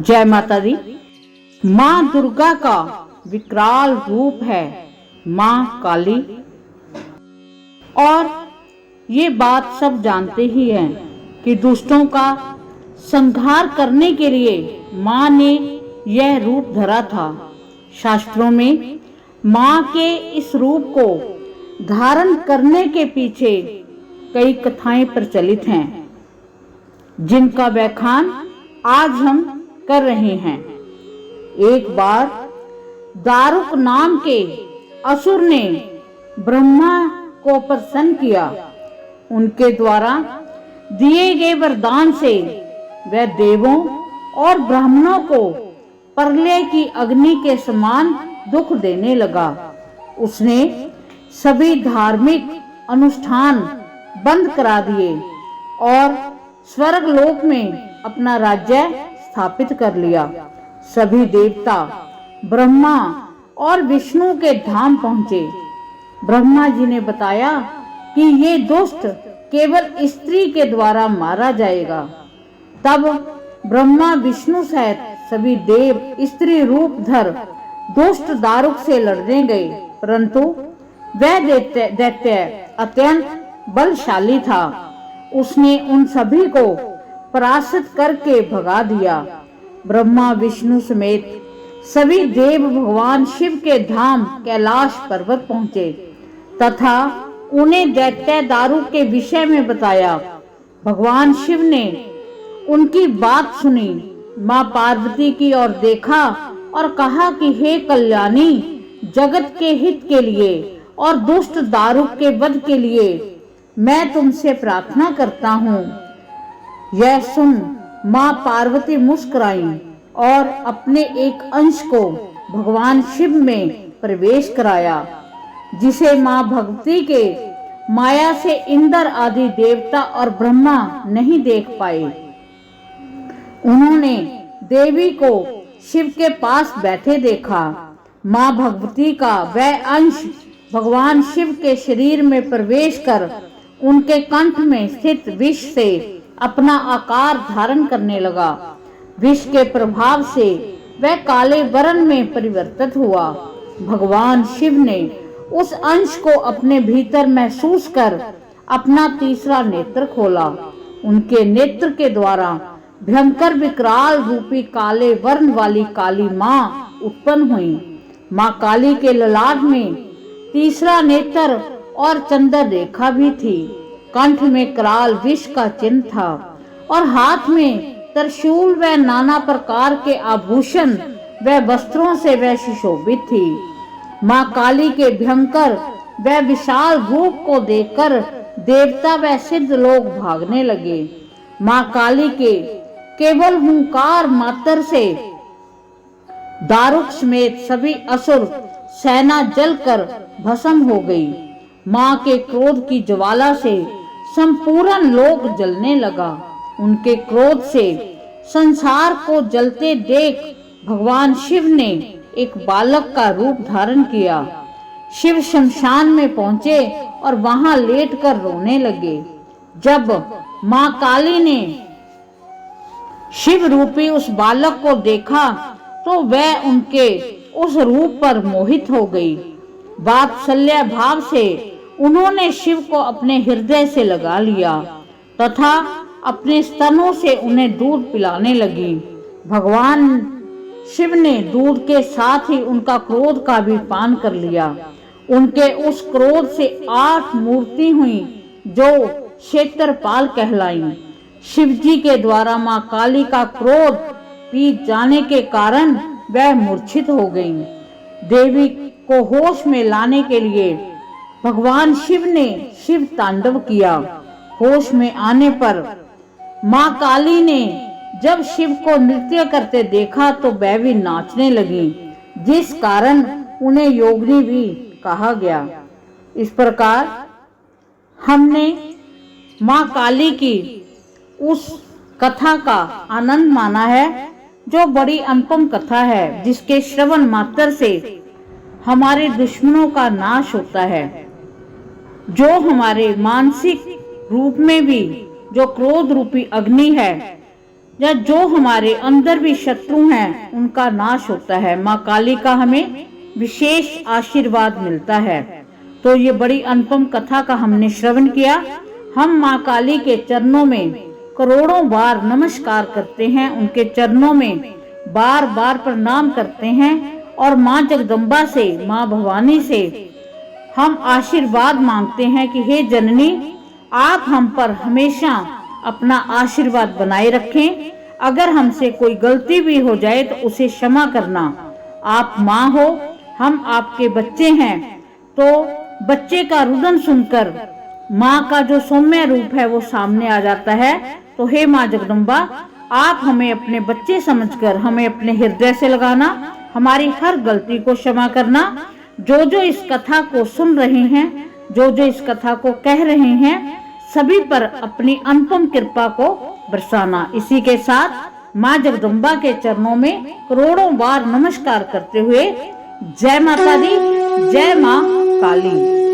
जय माता दी। माँ दुर्गा का विकराल रूप है माँ काली, और ये बात सब जानते ही हैं कि दुष्टों का संहार करने के लिए माँ ने यह रूप धरा था। शास्त्रों में माँ के इस रूप को धारण करने के पीछे कई कथाएं प्रचलित हैं, जिनका व्याख्यान आज हम कर रहे हैं। एक बार दारुक नाम के असुर ने ब्रह्मा को प्रसन्न किया। उनके द्वारा दिए गए वरदान से वह देवों और ब्राह्मणों को प्रलय की अग्नि के समान दुख देने लगा। उसने सभी धार्मिक अनुष्ठान बंद करा दिए और स्वर्ग लोक में अपना राज्य स्थापित कर लिया। सभी देवता ब्रह्मा और विष्णु के धाम पहुंचे। ब्रह्मा जी ने बताया कि ये दुष्ट केवल स्त्री के द्वारा मारा जाएगा। तब ब्रह्मा विष्णु सहित सभी देव स्त्री रूप धर दुष्ट दारुक से लड़ने गए, परंतु वह दैत्य अत्यंत बलशाली था। उसने उन सभी को परास्त करके भगा दिया। ब्रह्मा विष्णु समेत सभी देव भगवान शिव के धाम कैलाश पर्वत पहुंचे तथा उन्हें दैत्य दारुक के विषय में बताया। भगवान शिव ने उनकी बात सुनी, माँ पार्वती की ओर देखा और कहा कि हे कल्याणी, जगत के हित के लिए और दुष्ट दारुक के वध के लिए मैं तुमसे प्रार्थना करता हूँ। यह सुन माँ पार्वती मुस्कुराई और अपने एक अंश को भगवान शिव में प्रवेश कराया, जिसे माँ भगवती के माया से इंद्र आदि देवता और ब्रह्मा नहीं देख पाए। उन्होंने देवी को शिव के पास बैठे देखा। माँ भगवती का वह अंश भगवान शिव के शरीर में प्रवेश कर उनके कंठ में स्थित विष से अपना आकार धारण करने लगा। विष के प्रभाव से वह काले वर्ण में परिवर्तित हुआ। भगवान शिव ने उस अंश को अपने भीतर महसूस कर अपना तीसरा नेत्र खोला। उनके नेत्र के द्वारा भयंकर विकराल रूपी काले वर्ण वाली काली माँ उत्पन्न हुई। माँ काली के ललाट में तीसरा नेत्र और चंद्र रेखा भी थी। कंठ में कराल विष का चिन्ह था और हाथ में त्रिशूल व नाना प्रकार के आभूषण व वस्त्रों से वह सुशोभित थी। माँ काली के भयंकर व विशाल रूप को देखकर देवता व सिद्ध लोग भागने लगे। माँ काली के केवल हुंकार मात्र से दारुक समेत सभी असुर सेना जलकर भस्म हो गई। माँ के क्रोध की ज्वाला से संपूर्ण लोक जलने लगा। उनके क्रोध से संसार को जलते देख भगवान शिव ने एक बालक का रूप धारण किया। शिव शमशान में पहुंचे और वहां लेटकर रोने लगे। जब माँ काली ने शिव रूपी उस बालक को देखा तो वह उनके उस रूप पर मोहित हो गई। वात्सल्य भाव से उन्होंने शिव को अपने हृदय से लगा लिया तथा अपने स्तनों से उन्हें दूध पिलाने लगी। भगवान शिव ने दूध के साथ ही उनका क्रोध का भी पान कर लिया। उनके उस क्रोध से 8 मूर्ति हुई जो क्षेत्रपाल कहलाई। शिव जी के द्वारा माँ काली का क्रोध पी जाने के कारण वह मूर्छित हो गई। देवी को होश में लाने के लिए भगवान शिव ने शिव तांडव किया। होश में आने पर माँ काली ने जब शिव को नृत्य करते देखा तो वह भी नाचने लगी, जिस कारण उन्हें योगिनी भी कहा गया। इस प्रकार हमने माँ काली की उस कथा का आनंद माना है, जो बड़ी अनुपम कथा है, जिसके श्रवण मात्र से हमारे दुश्मनों का नाश होता है। जो हमारे मानसिक रूप में भी जो क्रोध रूपी अग्नि है या जो हमारे अंदर भी शत्रु हैं उनका नाश होता है। माँ काली का हमें विशेष आशीर्वाद मिलता है। तो ये बड़ी अनुपम कथा का हमने श्रवण किया। हम माँ काली के चरणों में करोड़ों बार नमस्कार करते हैं, उनके चरणों में बार बार प्रणाम करते हैं और माँ जगदम्बा से, माँ भवानी से हम आशीर्वाद मांगते हैं कि हे जननी, आप हम पर हमेशा अपना आशीर्वाद बनाए रखें। अगर हमसे कोई गलती भी हो जाए तो उसे क्षमा करना। आप माँ हो, हम आपके बच्चे हैं। तो बच्चे का रुदन सुनकर माँ का जो सौम्य रूप है वो सामने आ जाता है। तो हे माँ जगदम्बा, आप हमें अपने बच्चे समझकर हमें अपने हृदय से लगाना, हमारी हर गलती को क्षमा करना। जो इस कथा को सुन रहे हैं, जो इस कथा को कह रहे हैं, सभी पर अपनी अनुपम कृपा को बरसाना। इसी के साथ माँ जगदम्बा के चरणों में करोड़ों बार नमस्कार करते हुए जय माता दी, जय माँ काली।